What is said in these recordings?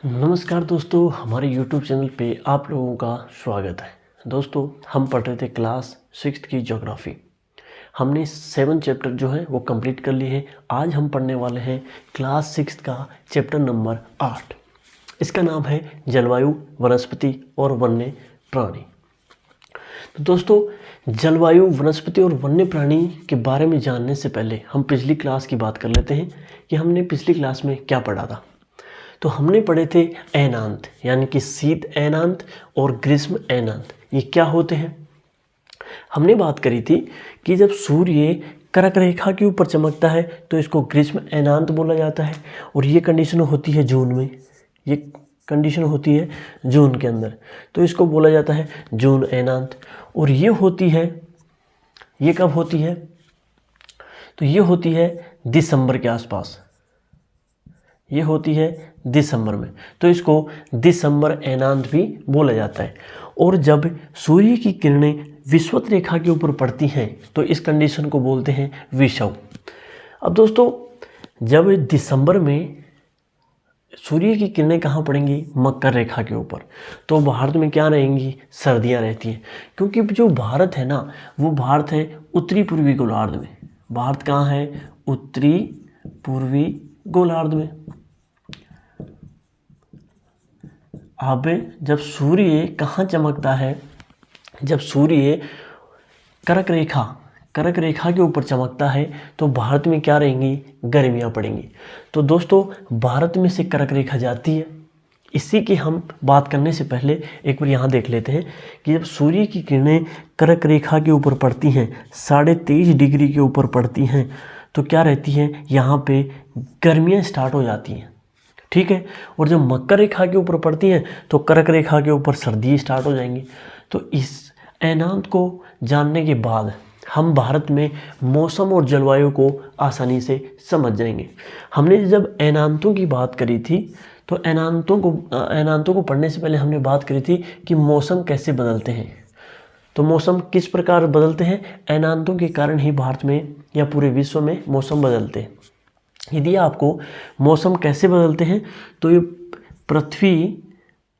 नमस्कार दोस्तों, हमारे YouTube चैनल पे आप लोगों का स्वागत है। दोस्तों, हम पढ़ रहे थे क्लास 6 की ज्योग्राफी। हमने 7 चैप्टर जो है वो कंप्लीट कर लिए हैं। आज हम पढ़ने वाले हैं क्लास 6 का चैप्टर नंबर 8। इसका नाम है जलवायु, वनस्पति और वन्य प्राणी। तो दोस्तों, जलवायु, वनस्पति और वन्य प्राणी के बारे में जानने से पहले हम पिछली क्लास की बात कर लेते हैं कि हमने पिछली क्लास में क्या पढ़ा था। तो हमने पढ़े थे अयनांत, यानी कि शीत अयनांत और ग्रीष्म अयनांत। ये क्या होते हैं? हमने बात करी थी कि जब सूर्य कर्क रेखा के ऊपर चमकता है तो इसको ग्रीष्म अयनांत बोला जाता है, और ये कंडीशन होती है जून में। ये कंडीशन होती है जून के अंदर, तो इसको बोला जाता है जून अयनांत। और ये कब होती है? तो ये होती है दिसंबर के आसपास। ये होती है दिसंबर में, तो इसको दिसंबर अयनांत भी बोला जाता है। और जब सूर्य की किरणें विषुवत रेखा के ऊपर पड़ती हैं तो इस कंडीशन को बोलते हैं विषुव। अब दोस्तों, जब दिसंबर में सूर्य की किरणें कहाँ पड़ेंगी? मकर रेखा के ऊपर, तो भारत में क्या रहेंगी? सर्दियाँ रहती हैं। क्योंकि जो भारत है ना, वो भारत है उत्तरी पूर्वी गोलार्ध में। भारत कहाँ है? उत्तरी पूर्वी गोलार्ध में। अब जब सूर्य कहाँ चमकता है? जब सूर्य कर्क रेखा के ऊपर चमकता है तो भारत में क्या रहेंगी? गर्मियाँ पड़ेंगी। तो दोस्तों, भारत में से कर्क रेखा जाती है। इसी की हम बात करने से पहले एक बार यहाँ देख लेते हैं कि जब सूर्य की किरणें कर्क रेखा के ऊपर पड़ती हैं, 23.5 डिग्री के ऊपर पड़ती हैं, तो क्या रहती है? यहाँ पे गर्मियाँ स्टार्ट हो जाती हैं। ठीक है। और जब मकर रेखा के ऊपर पड़ती हैं तो कर्क रेखा के ऊपर सर्दी स्टार्ट हो जाएंगी। तो इस अयनांत को जानने के बाद हम भारत में मौसम और जलवायु को आसानी से समझ जाएंगे। हमने जब अयनांतों की बात करी थी तो अयनांतों को पढ़ने से पहले हमने बात करी थी कि मौसम कैसे बदलते हैं। तो मौसम किस प्रकार बदलते हैं? अयनांतों के कारण ही भारत में या पूरे विश्व में मौसम बदलते हैं। यदि आपको मौसम कैसे बदलते हैं तो ये पृथ्वी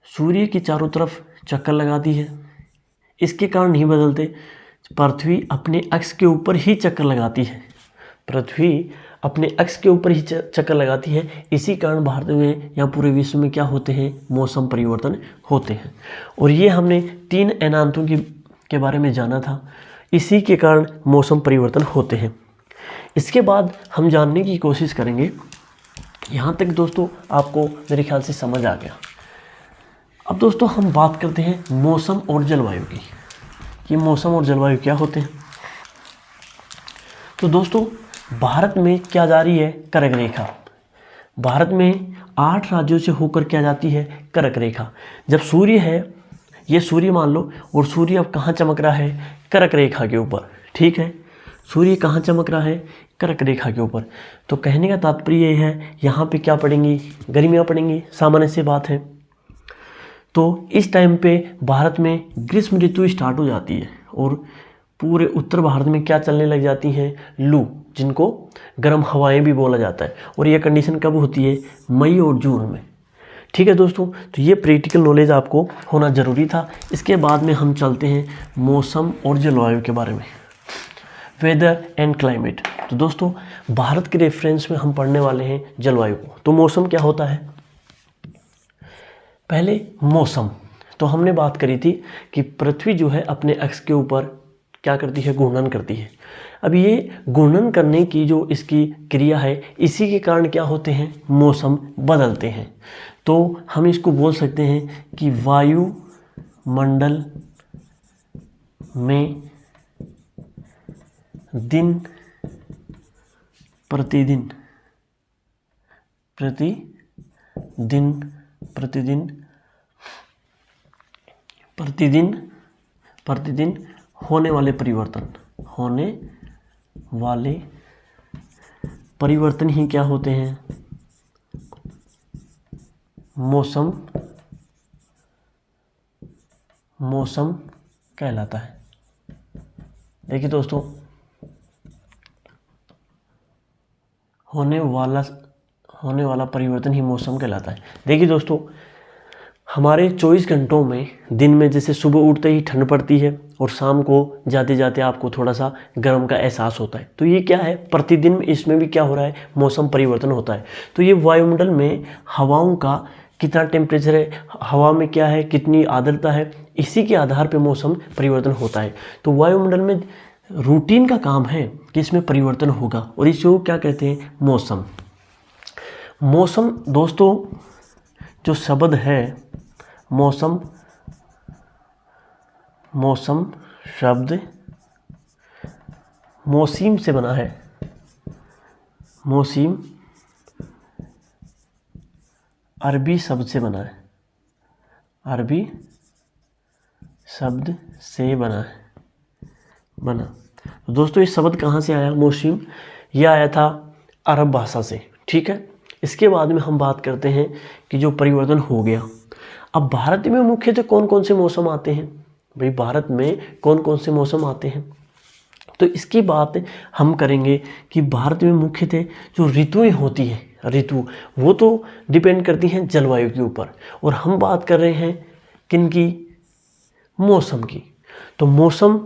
सूर्य की चारों तरफ चक्कर लगाती है, इसके कारण नहीं बदलते। पृथ्वी अपने अक्ष के ऊपर ही चक्कर लगाती है। पृथ्वी अपने अक्ष के ऊपर ही चक्कर लगाती है, इसी कारण भारत में या पूरे विश्व में क्या होते हैं? मौसम परिवर्तन होते हैं। और ये हमने 3 अयनांतों के बारे में जाना था। इसी के कारण मौसम परिवर्तन होते हैं। इसके बाद हम जानने की कोशिश करेंगे। यहाँ तक दोस्तों आपको मेरे ख्याल से समझ आ गया। अब दोस्तों हम बात करते हैं मौसम और जलवायु की, कि मौसम और जलवायु क्या होते हैं। तो दोस्तों, भारत में क्या जारी है? कर्क रेखा। भारत में 8 राज्यों से होकर क्या जाती है? कर्क रेखा। जब सूर्य है, ये सूर्य मान लो, और सूर्य अब कहाँ चमक रहा है? कर्क रेखा के ऊपर। ठीक है, सूर्य कहाँ चमक रहा है? कर्क रेखा के ऊपर। तो कहने का तात्पर्य ये है, यहाँ पे क्या पड़ेंगी? गर्मियाँ पड़ेंगी, सामान्य सी बात है। तो इस टाइम पे भारत में ग्रीष्म ऋतु स्टार्ट हो जाती है, और पूरे उत्तर भारत में क्या चलने लग जाती हैं? लू, जिनको गर्म हवाएं भी बोला जाता है। और ये कंडीशन कब होती है? मई और जून में। ठीक है दोस्तों, तो ये प्रैक्टिकल नॉलेज आपको होना ज़रूरी था। इसके बाद में हम चलते हैं मौसम और जलवायु के बारे में, वेदर एंड क्लाइमेट। तो दोस्तों, भारत के रेफरेंस में हम पढ़ने वाले हैं जलवायु को। तो मौसम क्या होता है? पहले मौसम, तो हमने बात करी थी कि पृथ्वी जो है अपने अक्ष के ऊपर क्या करती है? घूर्णन करती है। अब ये घूर्णन करने की जो इसकी क्रिया है, इसी के कारण क्या होते हैं? मौसम बदलते हैं। तो हम इसको बोल सकते हैं कि वायुमंडल में दिन प्रतिदिन होने वाले परिवर्तन ही क्या होते हैं? मौसम कहलाता है। देखिए दोस्तों, होने वाला परिवर्तन ही मौसम कहलाता है। देखिए दोस्तों, हमारे 24 घंटों में दिन में जैसे सुबह उठते ही ठंड पड़ती है और शाम को जाते जाते आपको थोड़ा सा गर्म का एहसास होता है। तो ये क्या है, प्रतिदिन इसमें भी क्या हो रहा है, मौसम परिवर्तन होता है। तो ये वायुमंडल में हवाओं का कितना टेम्परेचर है, हवा में क्या है, कितनी आर्द्रता है, इसी के आधार पर मौसम परिवर्तन होता है। तो वायुमंडल में रूटीन का काम है कि इसमें परिवर्तन होगा और इसको क्या कहते हैं, मौसम। मौसम दोस्तों जो शब्द है मौसम, मौसम शब्द मौसीम से बना है। मौसीम अरबी शब्द से बना है, अरबी शब्द से बना है, बना। तो दोस्तों ये शब्द कहाँ से आया, मौसीम, ये आया था अरब भाषा से, ठीक है। इसके बाद में हम बात करते हैं कि जो परिवर्तन हो गया। अब भारत में मुख्यतः कौन कौन से मौसम आते हैं, भाई भारत में कौन कौन से मौसम आते हैं, तो इसकी बात हम करेंगे कि भारत में मुख्यतः जो ऋतुएं होती हैं, ऋतु वो तो डिपेंड करती हैं जलवायु के ऊपर, और हम बात कर रहे हैं किन की, मौसम की। तो मौसम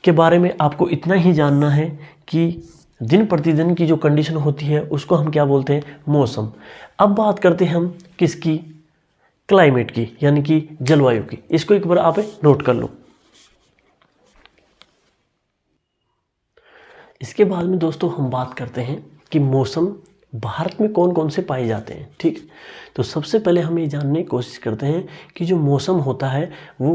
के बारे में आपको इतना ही जानना है कि दिन प्रतिदिन की जो कंडीशन होती है उसको हम क्या बोलते हैं, मौसम। अब बात करते हैं हम किसकी, क्लाइमेट की, यानी कि जलवायु की। इसको एक बार आप नोट कर लो। इसके बाद में दोस्तों हम बात करते हैं कि मौसम भारत में कौन कौन से पाए जाते हैं, ठीक। तो सबसे पहले हम ये जानने की कोशिश करते हैं कि जो मौसम होता है वो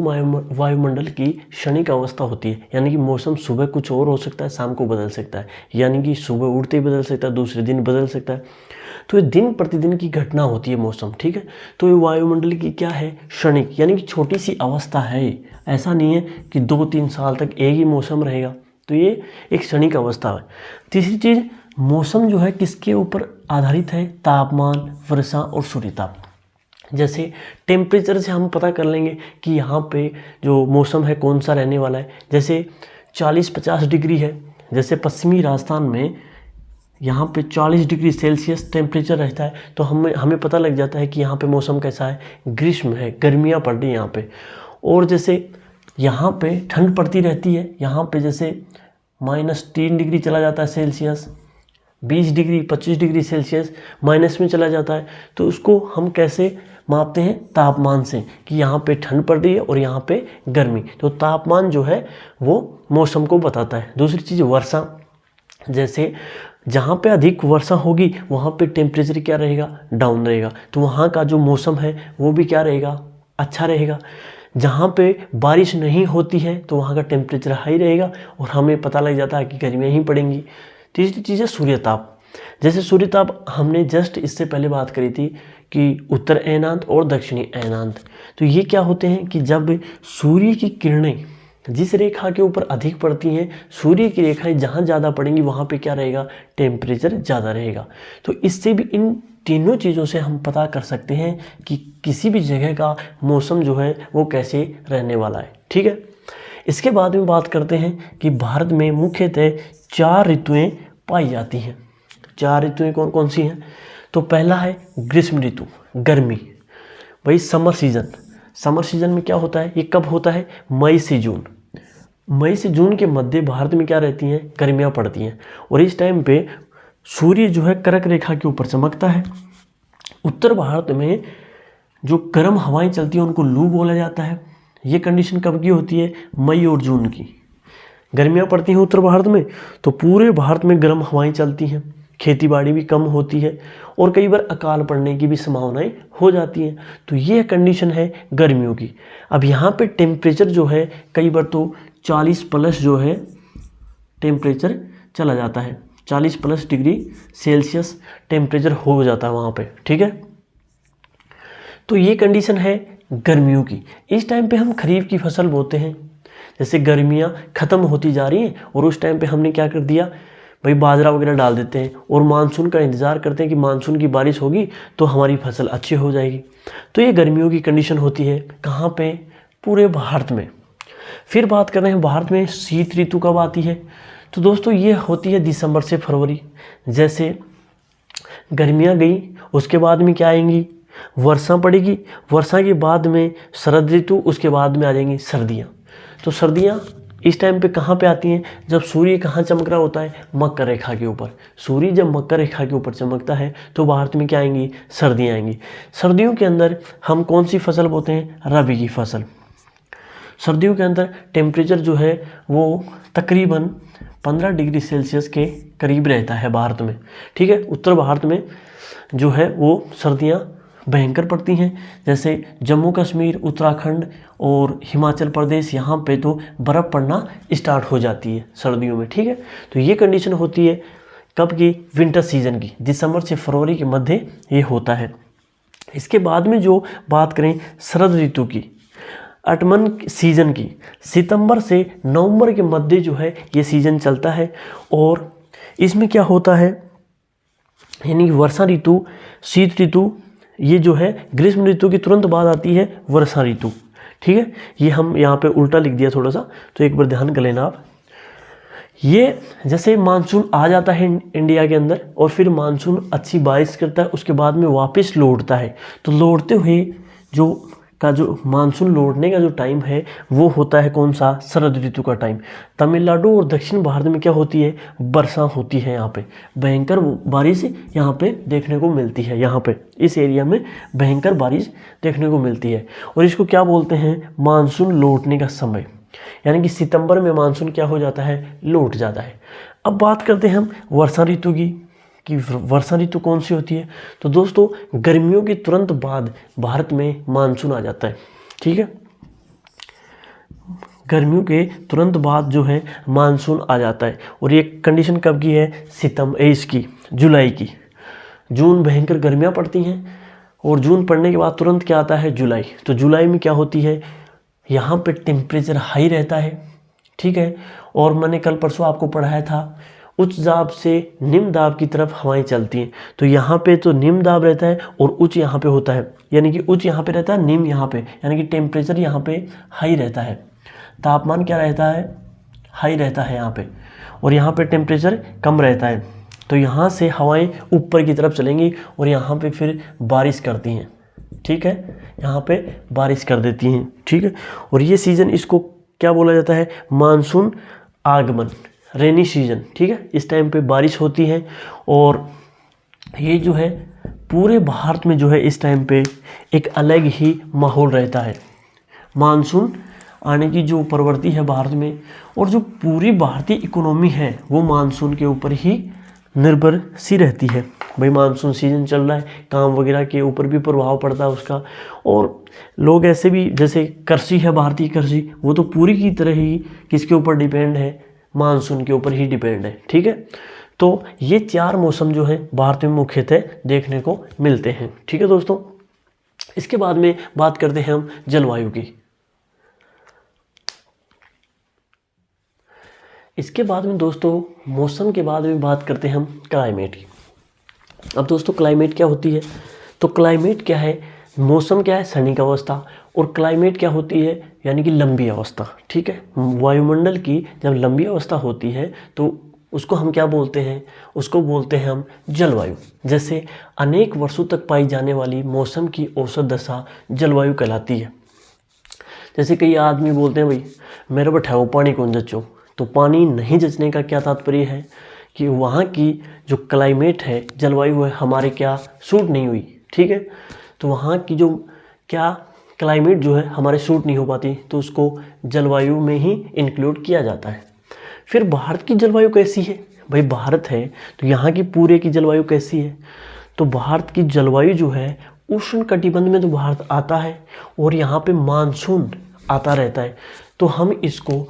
वायुमंडल की क्षणिक अवस्था होती है, यानी कि मौसम सुबह कुछ और हो सकता है, शाम को बदल सकता है, यानी कि सुबह उठते ही बदल सकता है, दूसरे दिन बदल सकता है। तो ये दिन प्रतिदिन की घटना होती है मौसम, ठीक है। तो ये वायुमंडल की क्या है, क्षणिक, यानी कि छोटी सी अवस्था है। ऐसा नहीं है कि 2-3 साल तक एक ही मौसम रहेगा, तो ये एक क्षणिक अवस्था है। तीसरी चीज़, मौसम जो है किसके ऊपर आधारित है, तापमान, वर्षा और सूर्यताप। जैसे टेम्परेचर से हम पता कर लेंगे कि यहाँ पे जो मौसम है कौन सा रहने वाला है। जैसे 40-50 डिग्री है, जैसे पश्चिमी राजस्थान में यहाँ पे 40 डिग्री सेल्सियस टेम्परेचर रहता है, तो हमें पता लग जाता है कि यहाँ पे मौसम कैसा है, ग्रीष्म है, गर्मियाँ पड़ रही हैं यहाँ पे। और जैसे यहाँ पे ठंड पड़ती रहती है, यहाँ पे जैसे -3 डिग्री चला जाता है Celsius, 20 degree 25 degree Celsius minus में चला जाता है। तो उसको हम कैसे मापते हैं, तापमान से, कि यहाँ पे ठंड पड़ रही है और यहाँ पे गर्मी। तो तापमान जो है वो मौसम को बताता है। दूसरी चीज़ वर्षा, जैसे जहाँ पे अधिक वर्षा होगी वहाँ पे टेम्परेचर क्या रहेगा, डाउन रहेगा, तो वहाँ का जो मौसम है वो भी क्या रहेगा, अच्छा रहेगा। जहाँ पे बारिश नहीं होती है तो वहाँ का टेम्परेचर हाई रहेगा और हमें पता लग जाता है कि गर्मियाँ ही पड़ेंगी। तीसरी चीज़ है सूर्यताप। जैसे सूर्यताप हमने जस्ट इससे पहले बात करी थी कि उत्तर अयनांत और दक्षिणी अयनांत। तो ये क्या होते हैं कि जब सूर्य की किरणें जिस रेखा के ऊपर अधिक पड़ती हैं, सूर्य की रेखाएं जहाँ ज़्यादा पड़ेंगी वहाँ पे क्या रहेगा, टेम्परेचर ज़्यादा रहेगा। तो इससे भी, इन तीनों चीज़ों से हम पता कर सकते हैं कि किसी भी जगह का मौसम जो है वो कैसे रहने वाला है, ठीक है। इसके बाद में बात करते हैं कि भारत में मुख्यतः 4 ऋतुएँ पाई जाती हैं। 4 ऋतुएँ कौन कौन सी हैं, तो पहला है ग्रीष्म ऋतु, गर्मी। भाई समर सीजन, समर सीजन में क्या होता है, ये कब होता है, मई से जून। मई से जून के मध्य भारत में क्या रहती हैं, गर्मियाँ पड़ती हैं, और इस टाइम पे सूर्य जो है कर्क रेखा के ऊपर चमकता है। उत्तर भारत में जो गर्म हवाएं चलती हैं उनको लू बोला जाता है। ये कंडीशन कब की होती है, मई और जून की। गर्मियाँ पड़ती हैं उत्तर भारत में तो पूरे भारत में गर्म हवाएं चलती हैं, खेतीबाड़ी भी कम होती है और कई बार अकाल पड़ने की भी संभावनाएं हो जाती हैं। तो ये कंडीशन है गर्मियों की। अब यहाँ पे टेम्परेचर जो है कई बार तो 40+ जो है टेम्परेचर चला जाता है, 40+ डिग्री सेल्सियस टेम्परेचर हो जाता है वहाँ पे, ठीक है। तो ये कंडीशन है गर्मियों की। इस टाइम पे हम खरीफ की फसल बोते हैं। जैसे गर्मियाँ ख़त्म होती जा रही हैं और उस टाइम पे हमने क्या कर दिया, भाई बाजरा वगैरह डाल देते हैं और मानसून का इंतज़ार करते हैं कि मानसून की बारिश होगी तो हमारी फसल अच्छी हो जाएगी। तो ये गर्मियों की कंडीशन होती है, कहाँ पे, पूरे भारत में। फिर बात कर रहे हैं भारत में शीत ऋतु कब आती है, तो दोस्तों ये होती है दिसंबर से फरवरी। जैसे गर्मियाँ गई, उसके बाद में क्या आएंगी, वर्षा पड़ेगी, वर्षा के बाद में शरद ऋतु, उसके बाद में आ जाएंगी सर्दियाँ। तो सर्दियाँ इस टाइम पे कहाँ पे आती हैं, जब सूर्य कहाँ चमक रहा होता है, मकर रेखा के ऊपर। सूर्य जब मकर रेखा के ऊपर चमकता है तो भारत में क्या आएंगी, सर्दियाँ आएंगी। सर्दियों के अंदर हम कौन सी फसल बोते हैं, रबी की फसल। सर्दियों के अंदर टेम्परेचर जो है वो तकरीबन 15 डिग्री सेल्सियस के करीब रहता है भारत में, ठीक है। उत्तर भारत में जो है वो सर्दियाँ भयंकर पड़ती हैं, जैसे जम्मू कश्मीर, उत्तराखंड और हिमाचल प्रदेश, यहाँ पे तो बर्फ़ पड़ना स्टार्ट हो जाती है सर्दियों में, ठीक है। तो ये कंडीशन होती है कब की, विंटर सीजन की, दिसंबर से फरवरी के मध्य ये होता है। इसके बाद में जो बात करें शरद ऋतु की, ऑटमन सीजन की, सितंबर से नवंबर के मध्य जो है ये सीजन चलता है। और इसमें क्या होता है, यानी वर्षा ऋतु, शीत ऋतु, ये जो है ग्रीष्म ऋतु की तुरंत बाद आती है वर्षा ऋतु, ठीक है। ये हम यहाँ पे उल्टा लिख दिया थोड़ा सा, तो एक बार ध्यान कर लेना आप। ये जैसे मानसून आ जाता है इंडिया के अंदर और फिर मानसून अच्छी बारिश करता है, उसके बाद में वापस लौटता है। तो लौटते हुए जो मानसून लौटने का जो टाइम है वो होता है कौन सा, शरद ऋतु का टाइम। तमिलनाडु और दक्षिण भारत में क्या होती है, वर्षा होती है, यहाँ पे भयंकर बारिश यहाँ पे देखने को मिलती है। यहाँ पे इस एरिया में भयंकर बारिश देखने को मिलती है और इसको क्या बोलते हैं, मानसून लौटने का समय। यानी कि सितंबर में मानसून क्या हो जाता है, लौट जाता है। अब बात करते हैं हम वर्षा ऋतु की, कि वर्षा ऋतु कौन सी होती है। तो दोस्तों गर्मियों के तुरंत बाद भारत में मानसून आ जाता है, ठीक है। गर्मियों के तुरंत बाद जो है मानसून आ जाता है और ये कंडीशन कब की है, इसकी जुलाई की। जून भयंकर गर्मियाँ पड़ती हैं और जून पड़ने के बाद तुरंत क्या आता है, जुलाई। तो जुलाई में क्या होती है, यहाँ पे टेम्परेचर हाई रहता है, ठीक है। और मैंने कल परसों आपको पढ़ाया था, उच्च दाब से निम्न दाब की तरफ हवाएं चलती हैं। तो यहाँ पे तो निम्न दाब रहता है और उच्च यहाँ पे होता है, यानी कि उच्च यहाँ पे रहता है, निम्न यहाँ पे, यानी कि टेम्परेचर यहाँ पे हाई रहता है, तापमान क्या रहता है, हाई रहता है यहाँ पे, और यहाँ पे टेम्परेचर कम रहता है। तो यहाँ से हवाएं ऊपर की तरफ चलेंगी और यहाँ पे फिर बारिश करती हैं, ठीक है, यहाँ पे बारिश कर देती हैं, ठीक है। और ये सीज़न, इसको क्या बोला जाता है, मानसून आगमन, रेनी सीजन, ठीक है। इस टाइम पे बारिश होती है और ये जो है पूरे भारत में जो है इस टाइम पे एक अलग ही माहौल रहता है। मानसून आने की जो प्रवृत्ति है भारत में, और जो पूरी भारतीय इकोनॉमी है वो मानसून के ऊपर ही निर्भर सी रहती है। भाई मानसून सीजन चल रहा है, काम वगैरह के ऊपर भी प्रभाव पड़ता है उसका। और लोग ऐसे भी, जैसे कृषि है, भारतीय कृषि, वो तो पूरी की तरह ही किसके ऊपर डिपेंड है, मानसून के ऊपर ही डिपेंड है, ठीक है। तो ये चार मौसम जो है भारत में मुख्यतः देखने को मिलते हैं, ठीक है दोस्तों। इसके बाद में बात करते हैं हम जलवायु की। इसके बाद में दोस्तों मौसम के बाद में बात करते हैं हम क्लाइमेट की। अब दोस्तों क्लाइमेट क्या होती है, तो क्लाइमेट क्या है, मौसम क्या है, क्षणिक अवस्था, और क्लाइमेट क्या होती है, यानी कि लंबी अवस्था, ठीक है। वायुमंडल की जब लंबी अवस्था होती है तो उसको हम क्या बोलते हैं, उसको बोलते हैं हम जलवायु। जैसे अनेक वर्षों तक पाई जाने वाली मौसम की औसत दशा जलवायु कहलाती है। जैसे कई आदमी बोलते हैं भाई मेरे बैठाओ पानी कौन जचो, तो पानी नहीं जचने का क्या तात्पर्य है कि वहाँ की जो क्लाइमेट है, जलवायु है, हमारे क्या सूट नहीं हुई, ठीक है। तो वहाँ की जो क्या क्लाइमेट जो है हमारे सूट नहीं हो पाती, तो उसको जलवायु में ही इंक्लूड किया जाता है। फिर भारत की जलवायु कैसी है, भाई भारत है तो यहाँ की पूरे की जलवायु कैसी है, तो भारत की जलवायु जो है उष्ण कटिबंध में तो भारत आता है और यहाँ पे मानसून आता रहता है। तो हम इसको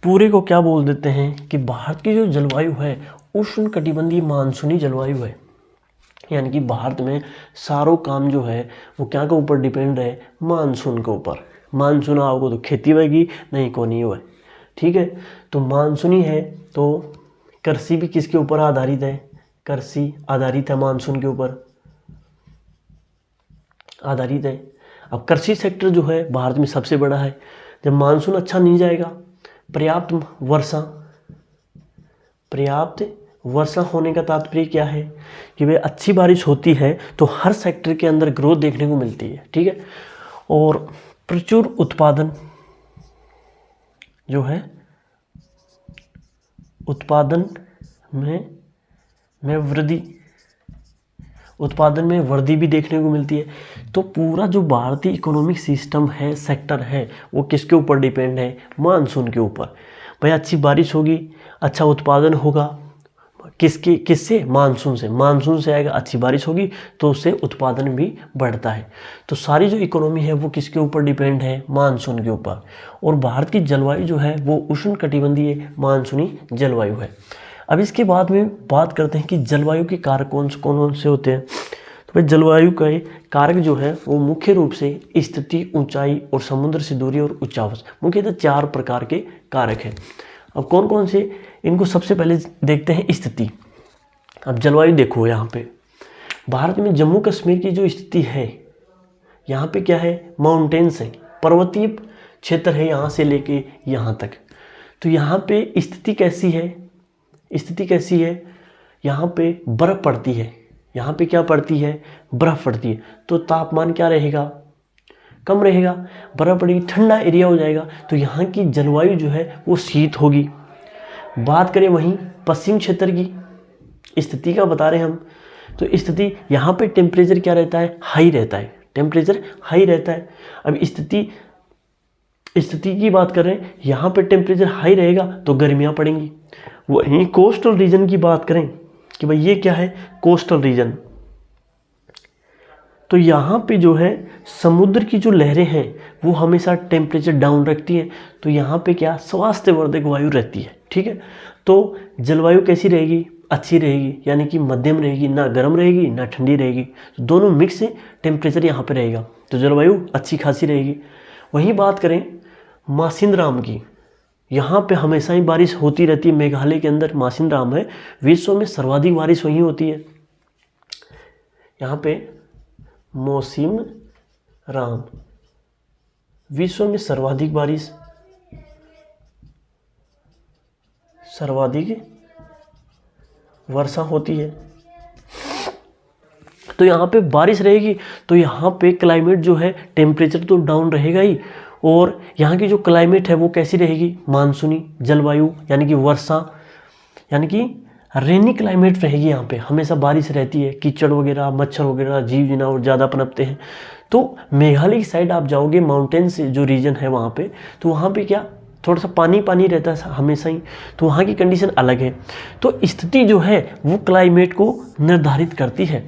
पूरे को क्या बोल देते हैं कि भारत की जो जलवायु है उष्ण कटिबंधीय मानसूनी जलवायु है। यानी कि भारत में सारों काम जो है वो क्या के ऊपर डिपेंड है, मानसून के ऊपर। मानसून आओगे तो खेती होगी, नहीं को नहीं हुआ, ठीक है। तो मानसूनी है तो कृषि भी किसके ऊपर आधारित है, कृषि आधारित है, मानसून के ऊपर आधारित है। अब कृषि सेक्टर जो है भारत में सबसे बड़ा है। जब मानसून अच्छा नहीं जाएगा, पर्याप्त वर्षा होने का तात्पर्य क्या है कि भाई अच्छी बारिश होती है तो हर सेक्टर के अंदर ग्रोथ देखने को मिलती है, ठीक है। और प्रचुर उत्पादन जो है, उत्पादन में वृद्धि, उत्पादन में वृद्धि भी देखने को मिलती है। तो पूरा जो भारतीय इकोनॉमिक सिस्टम है, सेक्टर है, वो किसके ऊपर डिपेंड है? मानसून के ऊपर। भाई अच्छी बारिश होगी, अच्छा उत्पादन होगा, किससे? मानसून से। मानसून से आएगा, अच्छी बारिश होगी तो उससे उत्पादन भी बढ़ता है। तो सारी जो इकोनॉमी है वो किसके ऊपर डिपेंड है? मानसून के ऊपर। और भारत की जलवायु जो है वो उष्णकटिबंधीय मानसूनी जलवायु है। अब इसके बाद में बात करते हैं कि जलवायु के कारक कौन से होते हैं। तो भाई जलवायु के कारक जो है वो मुख्य रूप से स्थिति, ऊंचाई और समुद्र से दूरी और उच्चावच, मुख्यतः 4 प्रकार के कारक हैं। अब कौन कौन से, इनको सबसे पहले देखते हैं स्थिति। अब जलवायु देखो, यहाँ पे भारत में जम्मू कश्मीर की जो स्थिति है, यहाँ पे क्या है? माउंटेन्स है, पर्वतीय क्षेत्र है यहाँ से लेके यहाँ तक। तो यहाँ पे स्थिति कैसी है? स्थिति कैसी है? यहाँ पे बर्फ़ पड़ती है। यहाँ पे क्या पड़ती है? बर्फ़ पड़ती है। तो तापमान क्या रहेगा? कम रहेगा। बर्फ़ पड़ेगी, ठंडा एरिया हो जाएगा। तो यहाँ की जलवायु जो है वो शीत होगी। बात करें वहीं पश्चिम क्षेत्र की स्थिति का बता रहे हैं हम, तो स्थिति यहाँ पे टेम्परेचर क्या रहता है? हाई रहता है, टेम्परेचर हाई रहता है। अब स्थिति की बात कर रहे हैं, यहाँ पे टेम्परेचर हाई रहेगा तो गर्मियाँ पड़ेंगी। वहीं कोस्टल रीजन की बात करें कि भाई ये क्या है? Coastal region. तो यहाँ पे जो है समुद्र की जो लहरें हैं वो हमेशा टेम्परेचर डाउन रखती हैं। तो यहाँ पे क्या? स्वास्थ्यवर्धक वायु रहती है, ठीक है। तो जलवायु कैसी रहेगी? अच्छी रहेगी, यानी कि मध्यम रहेगी, ना गर्म रहेगी ना ठंडी रहेगी। तो दोनों मिक्स टेम्परेचर यहाँ पे रहेगा, तो जलवायु अच्छी खासी रहेगी। वहीं बात करें मासिनराम की, यहाँ पे हमेशा ही बारिश होती रहती है। मेघालय के अंदर मासिनराम है, विश्व में सर्वाधिक बारिश वहीं होती है। यहाँ पे मौसिम राम, विश्व में सर्वाधिक बारिश, सर्वाधिक वर्षा होती है। तो यहाँ पे बारिश रहेगी तो यहाँ पे क्लाइमेट जो है, टेम्परेचर तो डाउन रहेगा ही, और यहाँ की जो क्लाइमेट है वो कैसी रहेगी? मानसूनी जलवायु, यानी कि वर्षा, यानी कि रेनी क्लाइमेट रहेगी। यहाँ पे हमेशा बारिश रहती है, कीचड़ वगैरह, मच्छर वगैरह, जीव जनावर ज़्यादा पनपते हैं। तो मेघालय की साइड आप जाओगे, माउंटेन्स जो रीजन है वहाँ पे, तो वहाँ पे क्या? थोड़ा सा पानी पानी रहता है हमेशा ही, तो वहाँ की कंडीशन अलग है। तो स्थिति जो है वो क्लाइमेट को निर्धारित करती है।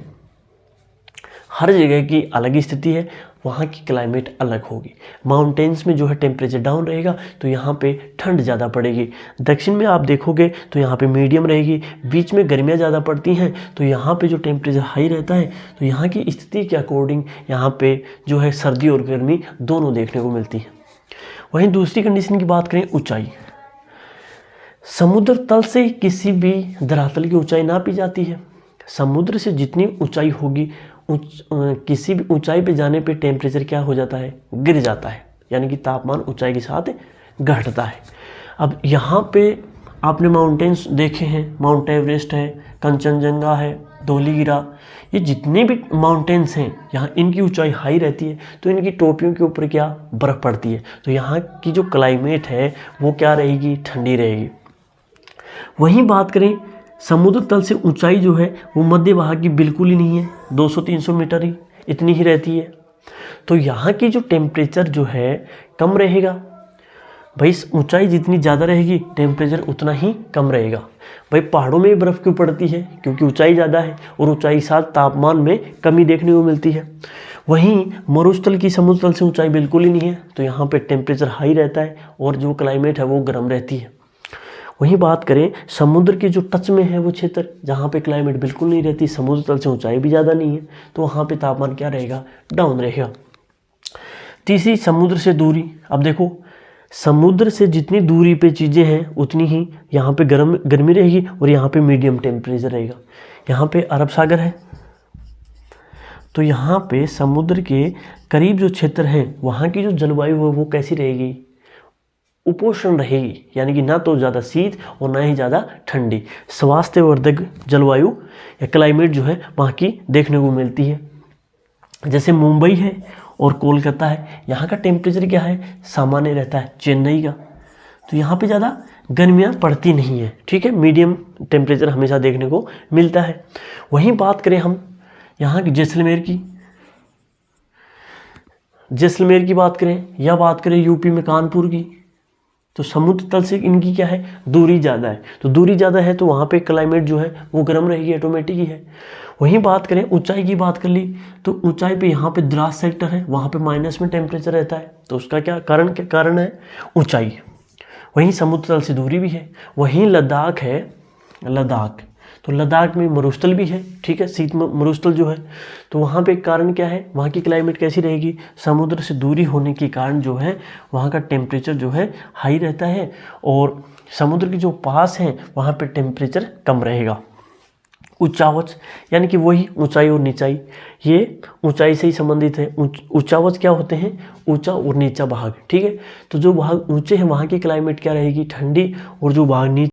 हर जगह की अलग स्थिति है, वहाँ की क्लाइमेट अलग होगी। माउंटेन्स में जो है टेम्परेचर डाउन रहेगा तो यहाँ पे ठंड ज़्यादा पड़ेगी। दक्षिण में आप देखोगे तो यहाँ पे मीडियम रहेगी, बीच में गर्मियाँ ज़्यादा पड़ती हैं तो यहाँ पे जो टेम्परेचर हाई रहता है, तो यहाँ की स्थिति के अकॉर्डिंग यहाँ पे जो है सर्दी और गर्मी दोनों देखने को मिलती है। वहीं दूसरी कंडीशन की बात करें ऊंचाई, समुद्र तल से किसी भी धरातल की ऊंचाई नापी जाती है। समुद्र से जितनी ऊंचाई होगी, किसी भी ऊंचाई पे जाने पे टेम्परेचर क्या हो जाता है? गिर जाता है, यानी कि तापमान ऊंचाई के साथ घटता है। अब यहाँ पे आपने माउंटेन्स देखे हैं, माउंट एवरेस्ट है, कंचनजंगा है, धौलीगिरा, ये जितने भी माउंटेन्स हैं यहाँ, इनकी ऊंचाई हाई रहती है तो इनकी टोपियों के ऊपर क्या? बर्फ़ पड़ती है। तो यहाँ की जो क्लाइमेट है वो क्या रहेगी? ठंडी रहेगी। वहीं बात करें समुद्र तल से ऊंचाई जो है वो मध्य भाग की बिल्कुल ही नहीं है, 200-300 मीटर ही इतनी ही रहती है। तो यहाँ की जो टेम्परेचर जो है कम रहेगा। भाई ऊंचाई जितनी ज़्यादा रहेगी टेम्परेचर उतना ही कम रहेगा। भाई पहाड़ों में बर्फ़ क्यों पड़ती है? क्योंकि ऊंचाई ज़्यादा है और ऊंचाई के साथ तापमान में कमी देखने को मिलती है। वहीं मरुस्थल की समुद्र तल से ऊंचाई बिल्कुल ही नहीं है तो यहाँ पे टेम्परेचर हाई रहता है और जो क्लाइमेट है वो गर्म रहती है। वहीं बात करें समुद्र के जो टच में है वो क्षेत्र, जहाँ पे क्लाइमेट बिल्कुल नहीं रहती, समुद्र तल से ऊंचाई भी ज़्यादा नहीं है, तो वहाँ पे तापमान क्या रहेगा? डाउन रहेगा। तीसरी समुद्र से दूरी। अब देखो समुद्र से जितनी दूरी पे चीज़ें हैं उतनी ही यहाँ पे गर्मी रहेगी और यहाँ पे मीडियम टेम्परेचर रहेगा। यहाँ पे अरब सागर है तो यहाँ पे समुद्र के करीब जो क्षेत्र हैं वहाँ की जो जलवायु है वो कैसी रहेगी? उपोष्ण रहेगी, यानी कि ना तो ज़्यादा शीत और ना ही ज़्यादा ठंडी, स्वास्थ्यवर्धक जलवायु या क्लाइमेट जो है वहाँ की देखने को मिलती है। जैसे मुंबई है और कोलकाता है, यहाँ का टेम्परेचर क्या है, सामान्य रहता है। चेन्नई का, तो यहाँ पे ज़्यादा गर्मियाँ पड़ती नहीं है, ठीक है, मीडियम टेम्परेचर हमेशा देखने को मिलता है। वहीं बात करें हम यहाँ की जैसलमेर की बात करें या बात करें यूपी में कानपुर की, तो समुद्र तल से इनकी क्या है, दूरी ज़्यादा है। तो दूरी ज़्यादा है तो वहाँ पे क्लाइमेट जो है वो गर्म रहेगी, ऑटोमेटिक ही है। वहीं बात करें ऊंचाई की, बात कर ली तो ऊंचाई पे यहाँ पे द्रास सेक्टर है, वहाँ पे माइनस में टेम्परेचर रहता है। तो उसका क्या कारण है, ऊंचाई। वहीं समुद्र तल से दूरी भी है। वहीं लद्दाख है, तो लद्दाख में मरुस्थल भी है, ठीक है, शीत मरुस्थल जो है। तो वहाँ पे कारण क्या है, वहाँ की क्लाइमेट कैसी रहेगी, समुद्र से दूरी होने के कारण जो है वहाँ का टेम्परेचर जो है हाई रहता है, और समुद्र के जो पास हैं वहाँ पे टेम्परेचर कम रहेगा। उच्चावच, यानी कि वही ऊंचाई और नीचाई, ये ऊंचाई से ही संबंधित है। उच्चावच क्या होते हैं, ऊंचा और नीचा भाग, ठीक है। तो जो भाग ऊंचे हैं वहाँ की क्लाइमेट क्या रहेगी, ठंडी, और जो भाग नीचे